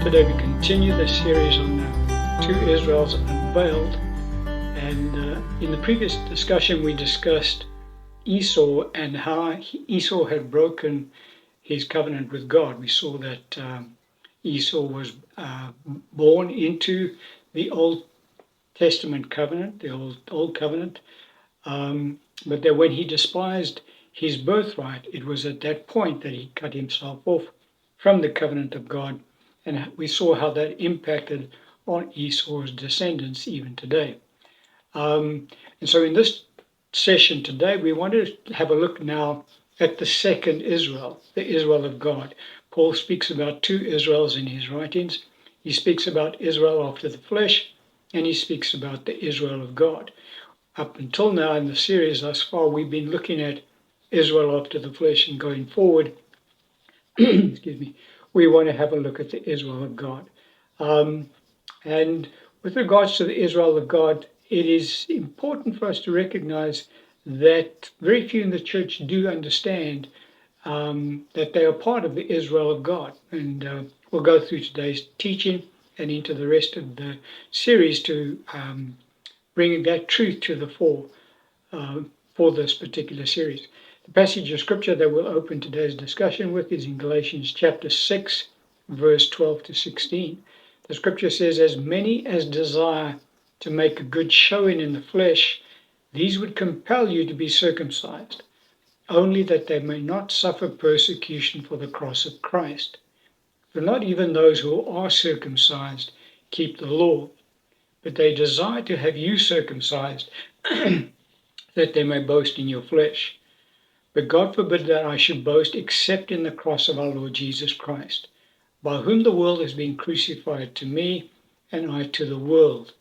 Today we continue the series on the two Israels unveiled, and in the previous discussion we discussed Esau and how Esau had broken his covenant with God. We saw that Esau was born into the Old Testament covenant, the old covenant, but that when he despised his birthright, it was at that point that he cut himself off from the covenant of God. And we saw how that impacted on Esau's descendants even today. And so in this session today, we want to have a look now at the second Israel, the Israel of God. Paul speaks about two Israels in his writings. He speaks about Israel after the flesh, and he speaks about the Israel of God. Up until now in the series thus far, we've been looking at Israel after the flesh, and going forward, excuse me, we want to have a look at the Israel of God. And with regards to the Israel of God, it is important for us to recognize that very few in the church do understand that they are part of the Israel of God. And we'll go through today's teaching and into the rest of the series to bring that truth to the fore for this particular series. The passage of scripture that we'll open today's discussion with is in Galatians chapter 6, verse 12 to 16. The scripture says, "As many as desire to make a good showing in the flesh, these would compel you to be circumcised, only that they may not suffer persecution for the cross of Christ. For not even those who are circumcised keep the law, but they desire to have you circumcised, that they may boast in your flesh. But God forbid that I should boast except in the cross of our Lord Jesus Christ, by whom the world has been crucified to me, and I to the world.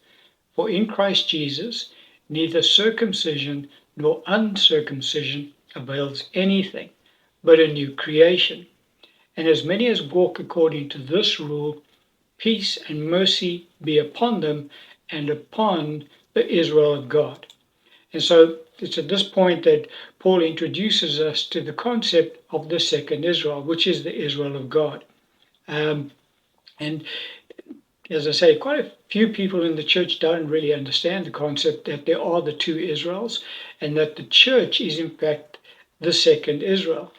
For in Christ Jesus neither circumcision nor uncircumcision avails anything, but a new creation. And as many as walk according to this rule, peace and mercy be upon them and upon the Israel of God." And so it's at this point that Paul introduces us to the concept of the second Israel, which is the Israel of God. And as I say, quite a few people in the church don't really understand the concept that there are the two Israels, and that the church is in fact the second Israel,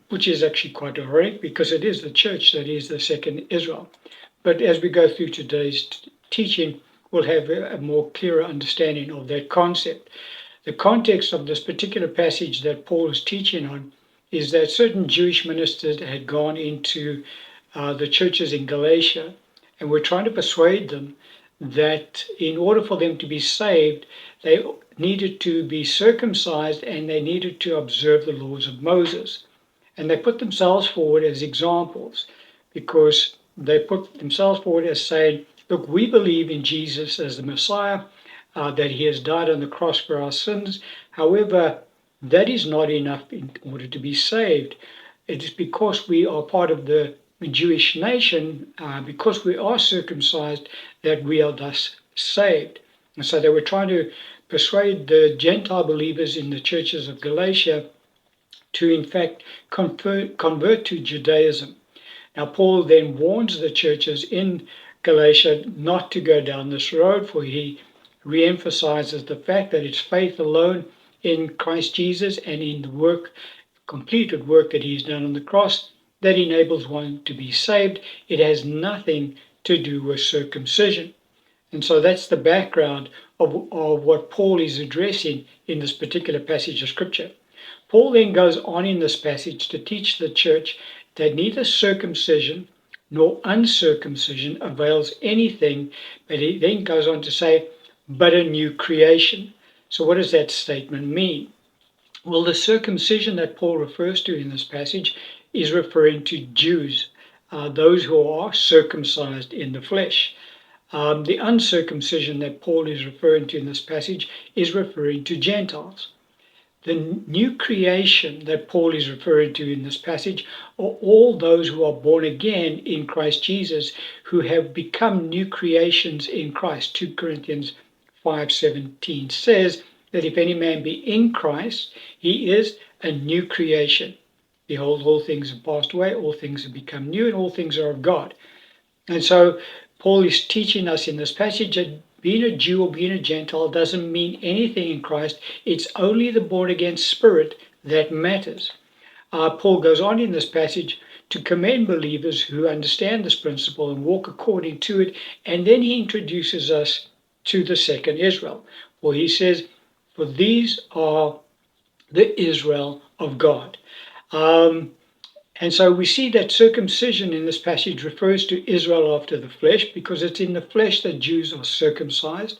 which is actually quite ironic because it is the church that is the second Israel. But as we go through today's teaching, we'll have a more clearer understanding of that concept. The context of this particular passage that Paul is teaching on is that certain Jewish ministers had gone into the churches in Galatia and were trying to persuade them that in order for them to be saved, they needed to be circumcised and they needed to observe the laws of Moses. And they put themselves forward as examples, because they put themselves forward as saying, look, we believe in Jesus as the Messiah, that he has died on the cross for our sins. However, that is not enough in order to be saved. It is because we are part of the Jewish nation, because we are circumcised, that we are thus saved. And so they were trying to persuade the Gentile believers in the churches of Galatia to in fact convert to Judaism. Now Paul then warns the churches in Galatia not to go down this road, for he re-emphasizes the fact that it's faith alone in Christ Jesus and in the completed work that he's done on the cross that enables one to be saved. It has nothing to do with circumcision. And so that's the background of what Paul is addressing in this particular passage of scripture. Paul then goes on in this passage to teach the church that neither circumcision nor uncircumcision avails anything, but he then goes on to say, but a new creation. So what does that statement mean? Well, the circumcision that Paul refers to in this passage is referring to Jews, those who are circumcised in the flesh. The uncircumcision that Paul is referring to in this passage is referring to Gentiles. The new creation that Paul is referring to in this passage are all those who are born again in Christ Jesus, who have become new creations in Christ. 2 Corinthians 5:17 says that if any man be in Christ, he is a new creation. Behold, all things have passed away, all things have become new, and all things are of God. And so Paul is teaching us in this passage that being a Jew or being a Gentile doesn't mean anything in Christ. It's only the born again spirit that matters. Paul goes on in this passage to commend believers who understand this principle and walk according to it. And then he introduces us to the second Israel. For he says, for these are the Israel of God. And so we see that circumcision in this passage refers to Israel after the flesh, because it's in the flesh that Jews are circumcised.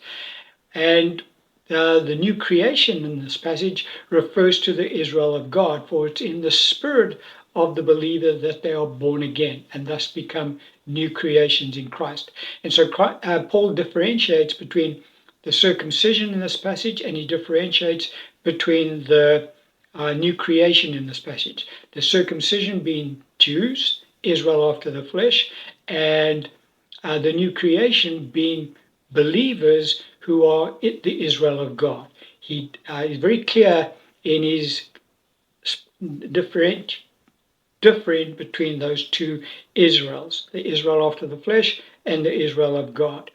And the new creation in this passage refers to the Israel of God, for it's in the spirit of the believer that they are born again and thus become new creations in Christ. And so Paul differentiates between the circumcision in this passage, and he differentiates between the new creation in this passage. The circumcision being Jews, Israel after the flesh, and the new creation being believers who are the Israel of God. He is very clear in his different between those two Israels, the Israel after the flesh and the Israel of God.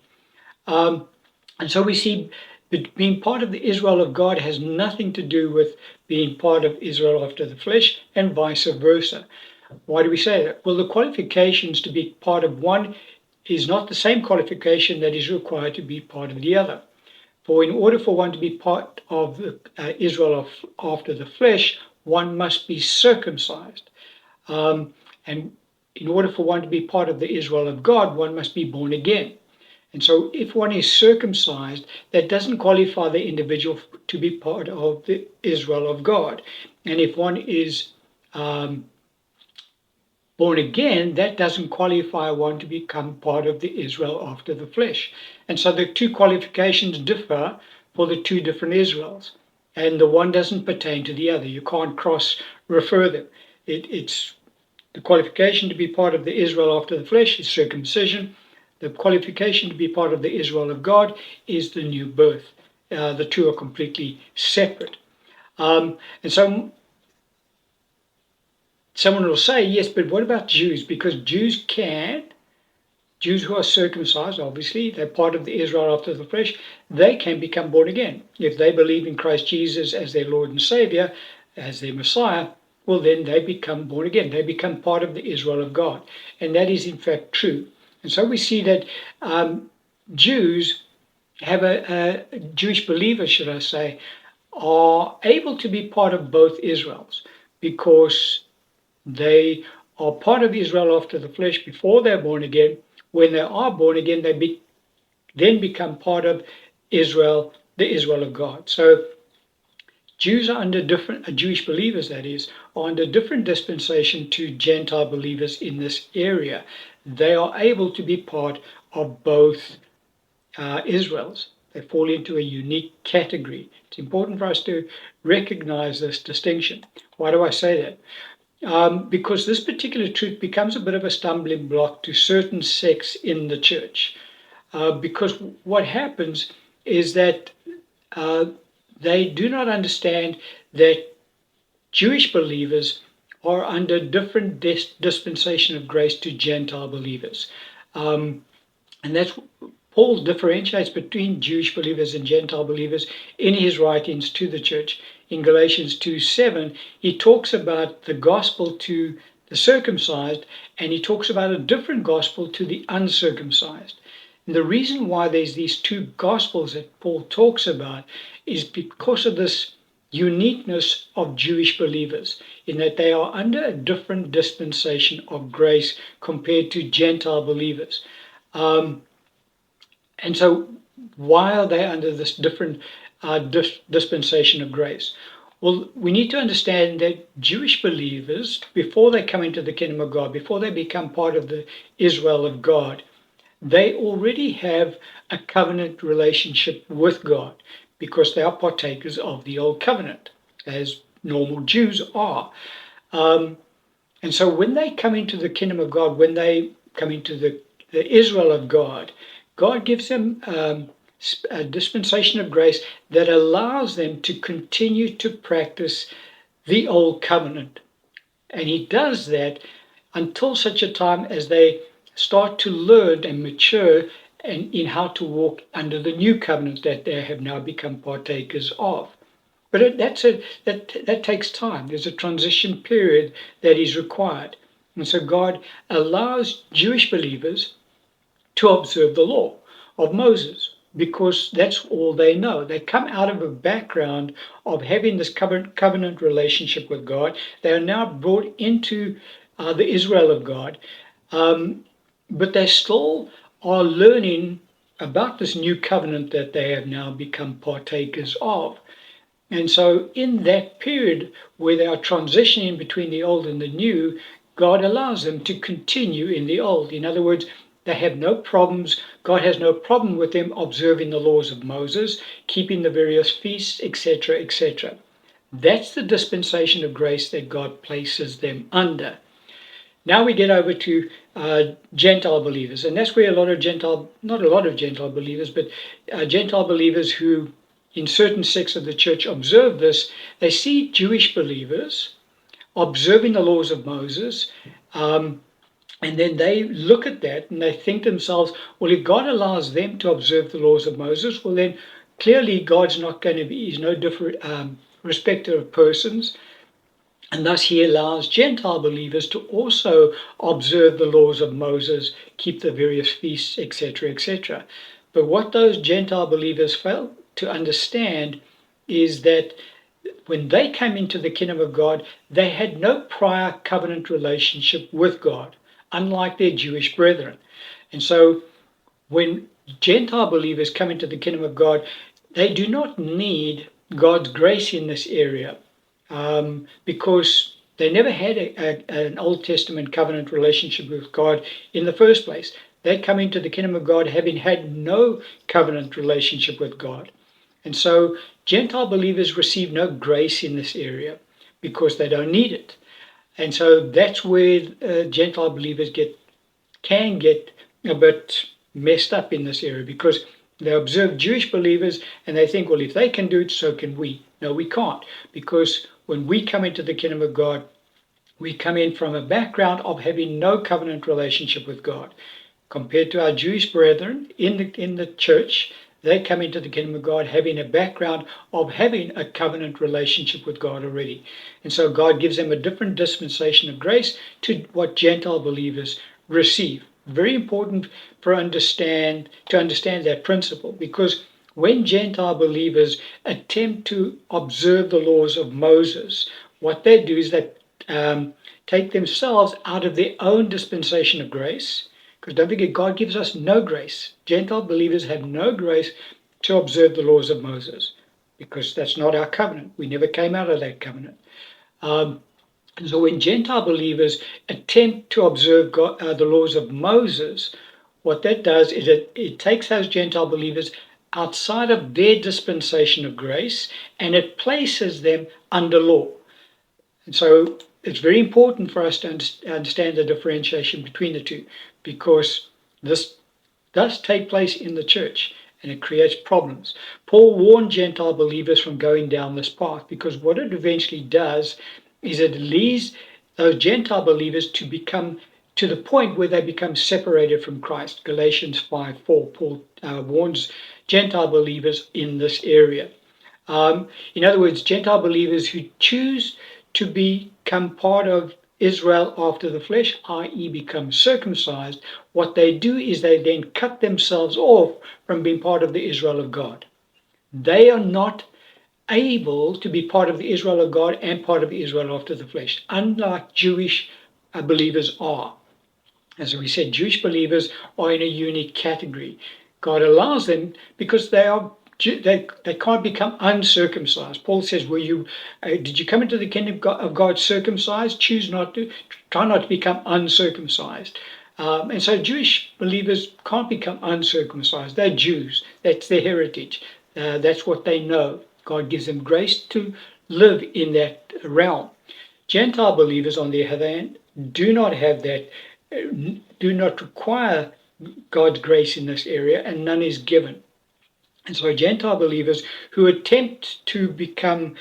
And so we see that being part of the Israel of God has nothing to do with being part of Israel after the flesh, and vice versa. Why do we say that? Well, the qualifications to be part of one is not the same qualification that is required to be part of the other. For in order for one to be part of Israel after the flesh, one must be circumcised. And in order for one to be part of the Israel of God, one must be born again. And so if one is circumcised, that doesn't qualify the individual to be part of the Israel of God. And if one is born again, that doesn't qualify one to become part of the Israel after the flesh. And so the two qualifications differ for the two different Israels. And the one doesn't pertain to the other. You can't cross-refer them. It's the qualification to be part of the Israel after the flesh is circumcision. The qualification to be part of the Israel of God is the new birth. The two are completely separate. And so someone will say, yes, but what about Jews? Because Jews who are circumcised, obviously, they're part of the Israel after the flesh, they can become born again. If they believe in Christ Jesus as their Lord and Savior, as their Messiah, well, then they become born again. They become part of the Israel of God. And that is, in fact, true. And so we see that Jews have Jewish believers, should I say, are able to be part of both Israels because they are part of Israel after the flesh before they're born again. When they are born again, they then become part of Israel, the Israel of God. So Jews are under Jewish believers, that is, are under different dispensation to Gentile believers in this area. They are able to be part of both Israels. They fall into a unique category. It's important for us to recognize this distinction. Why do I say that? Because this particular truth becomes a bit of a stumbling block to certain sects in the church. Because what happens is that they do not understand that Jewish believers are under different dispensation of grace to Gentile believers. And that's Paul differentiates between Jewish believers and Gentile believers in his writings to the church. In Galatians 2:7, he talks about the gospel to the circumcised, and he talks about a different gospel to the uncircumcised. And the reason why there's these two gospels that Paul talks about is because of this uniqueness of Jewish believers, in that they are under a different dispensation of grace compared to Gentile believers. And so why are they under this different dispensation of grace? Well, we need to understand that Jewish believers, before they come into the kingdom of God, before they become part of the Israel of God, they already have a covenant relationship with God because they are partakers of the old covenant, as normal Jews are. And so when they come into the kingdom of God, when they come into the Israel of God, God gives them a dispensation of grace that allows them to continue to practice the old covenant. And he does that until such a time as they start to learn and mature and in how to walk under the new covenant that they have now become partakers of. But that takes time. There's a transition period that is required. And so God allows Jewish believers to observe the law of Moses because that's all they know. They come out of a background of having this covenant relationship with God. They are now brought into the Israel of God, but they still are learning about this new covenant that they have now become partakers of. And so, in that period where they are transitioning between the old and the new, God allows them to continue in the old. In other words, they have no problems. God has no problem with them observing the laws of Moses, keeping the various feasts, etc., etc. That's the dispensation of grace that God places them under. Now we get over to Gentile believers, and that's where not a lot of Gentile believers, but Gentile believers who in certain sects of the church observe this, they see Jewish believers observing the laws of Moses, and then they look at that and they think to themselves, well, if God allows them to observe the laws of Moses, well, then clearly God's not going to be, he's no different respecter of persons. And thus he allows Gentile believers to also observe the laws of Moses, keep the various feasts, etc., etc. But what those Gentile believers fail to understand is that when they came into the kingdom of God, they had no prior covenant relationship with God, unlike their Jewish brethren. And so when Gentile believers come into the kingdom of God, they do not need God's grace in this area. Because they never had an Old Testament covenant relationship with God in the first place. They come into the kingdom of God having had no covenant relationship with God. And so Gentile believers receive no grace in this area because they don't need it. And so that's where Gentile believers can get a bit messed up in this area because they observe Jewish believers and they think, well, if they can do it, so can we. No, we can't, because when we come into the kingdom of God, we come in from a background of having no covenant relationship with God. Compared to our Jewish brethren in the church, they come into the kingdom of God having a background of having a covenant relationship with God already. And so God gives them a different dispensation of grace to what Gentile believers receive. Very important to understand that principle, because when Gentile believers attempt to observe the laws of Moses, what they do is they take themselves out of their own dispensation of grace. Because don't forget, God gives us no grace. Gentile believers have no grace to observe the laws of Moses, because that's not our covenant. We never came out of that covenant. So when Gentile believers attempt to observe the laws of Moses, what that does is it takes those Gentile believers outside of their dispensation of grace and it places them under law. And so it's very important for us to understand the differentiation between the two, because this does take place in the church and it creates problems. Paul warned Gentile believers from going down this path, because what it eventually does is it leads those Gentile believers to become to the point where they become separated from Christ. Galatians 5:4, Paul warns Gentile believers in this area. In other words, Gentile believers who choose to become part of Israel after the flesh, i.e. become circumcised, what they do is they then cut themselves off from being part of the Israel of God. They are not able to be part of the Israel of God and part of Israel after the flesh, unlike Jewish believers are. As we said, Jewish believers are in a unique category. God allows them because they can't become uncircumcised. Paul says, did you come into the kingdom of God circumcised? Try not to become uncircumcised. And so Jewish believers can't become uncircumcised. They're Jews. That's their heritage. That's what they know. God gives them grace to live in that realm. Gentile believers, on the other hand, do not have that, do not require God's grace in this area, and none is given. And so Gentile believers who attempt to become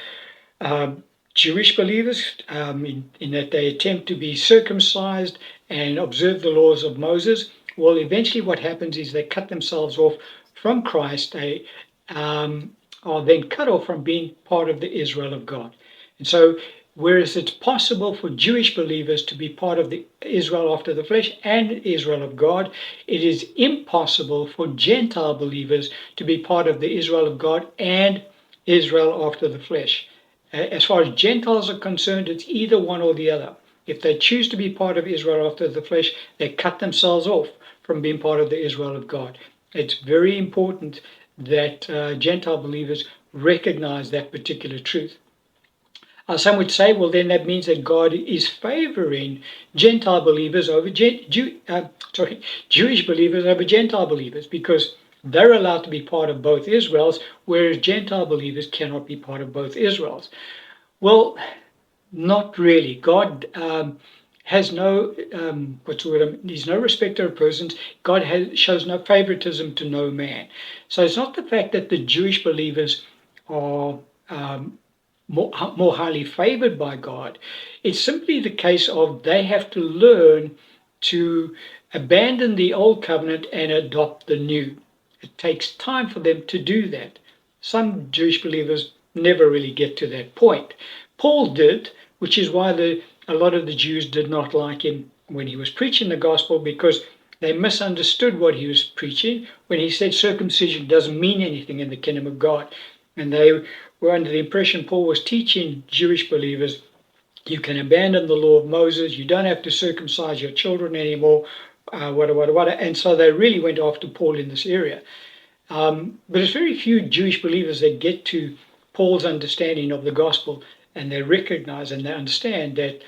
Jewish believers, in that they attempt to be circumcised and observe the laws of Moses, well, eventually what happens is they cut themselves off from Christ. They are then cut off from being part of the Israel of God. And so, whereas it's possible for Jewish believers to be part of the Israel after the flesh and Israel of God, it is impossible for Gentile believers to be part of the Israel of God and Israel after the flesh. As far as Gentiles are concerned, it's either one or the other. If they choose to be part of Israel after the flesh, they cut themselves off from being part of the Israel of God. It's very important that Gentile believers recognize that particular truth. Some would say, well, then that means that God is favoring Gentile believers over Jewish believers over Gentile believers, because they're allowed to be part of both Israels, whereas Gentile believers cannot be part of both Israels. Well, not really. God has no he's no respecter of persons. God shows no favoritism to no man. So it's not the fact that the Jewish believers are more highly favored by God. It's simply the case of they have to learn to abandon the old covenant and adopt the new. It takes time for them to do that. Some Jewish believers never really get to that point. Paul did, which is why a lot of the Jews did not like him when he was preaching the gospel, because they misunderstood what he was preaching when he said circumcision doesn't mean anything in the kingdom of God. And they were under the impression Paul was teaching Jewish believers, you can abandon the law of Moses, you don't have to circumcise your children anymore, and so they really went after Paul in this area. But it's very few Jewish believers that get to Paul's understanding of the gospel, and they recognize and they understand that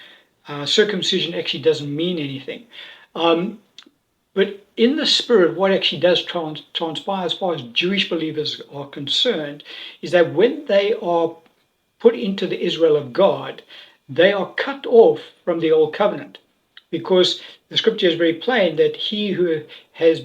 circumcision actually doesn't mean anything. But in the spirit, what actually does transpire as far as Jewish believers are concerned is that when they are put into the Israel of God, they are cut off from the old covenant, because the scripture is very plain that he who has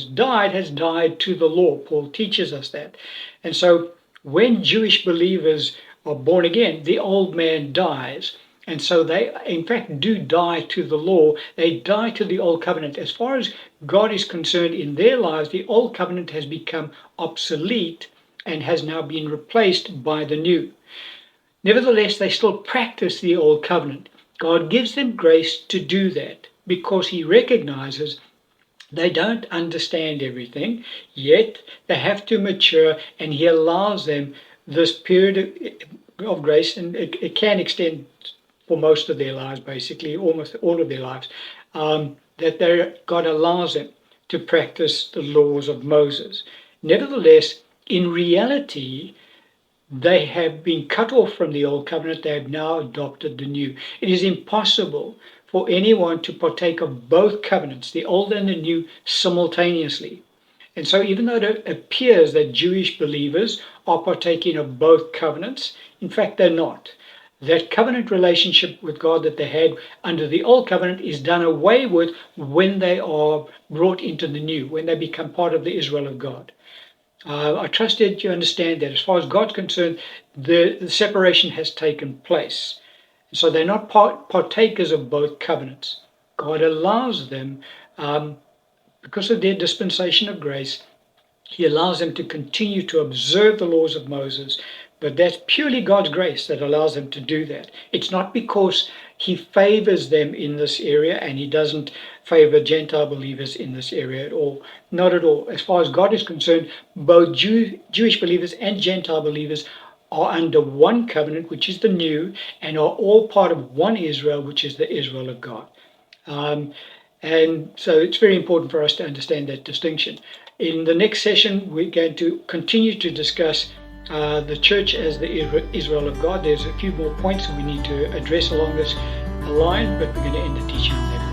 died to the law. Paul teaches us that. And so when Jewish believers are born again, the old man dies. And so they, in fact, do die to the law. They die to the old covenant. As far as God is concerned in their lives, the old covenant has become obsolete and has now been replaced by the new. Nevertheless, they still practice the old covenant. God gives them grace to do that because he recognizes they don't understand everything, yet they have to mature, and he allows them this period of grace, and it can extend for most of their lives, basically, almost all of their lives, that God allows them to practice the laws of Moses. Nevertheless, in reality, they have been cut off from the old covenant. They have now adopted the new. It is impossible for anyone to partake of both covenants, the old and the new, simultaneously. And so even though it appears that Jewish believers are partaking of both covenants, in fact, they're not. That covenant relationship with God that they had under the old covenant is done away with when they are brought into the new, when they become part of the Israel of God. I trust that you understand that as far as God's concerned, the separation has taken place. So they're not partakers of both covenants. God allows them, because of their dispensation of grace, he allows them to continue to observe the laws of Moses. But that's purely God's grace that allows them to do that. It's not because he favors them in this area and he doesn't favor Gentile believers in this area at all. Not at all. As far as God is concerned, both Jewish believers and Gentile believers are under one covenant, which is the new, and are all part of one Israel, which is the Israel of God. And so it's very important for us to understand that distinction. In the next session, we're going to continue to discuss the church as the Israel of God. There's a few more points that we need to address along this line, but we're going to end the teaching on that.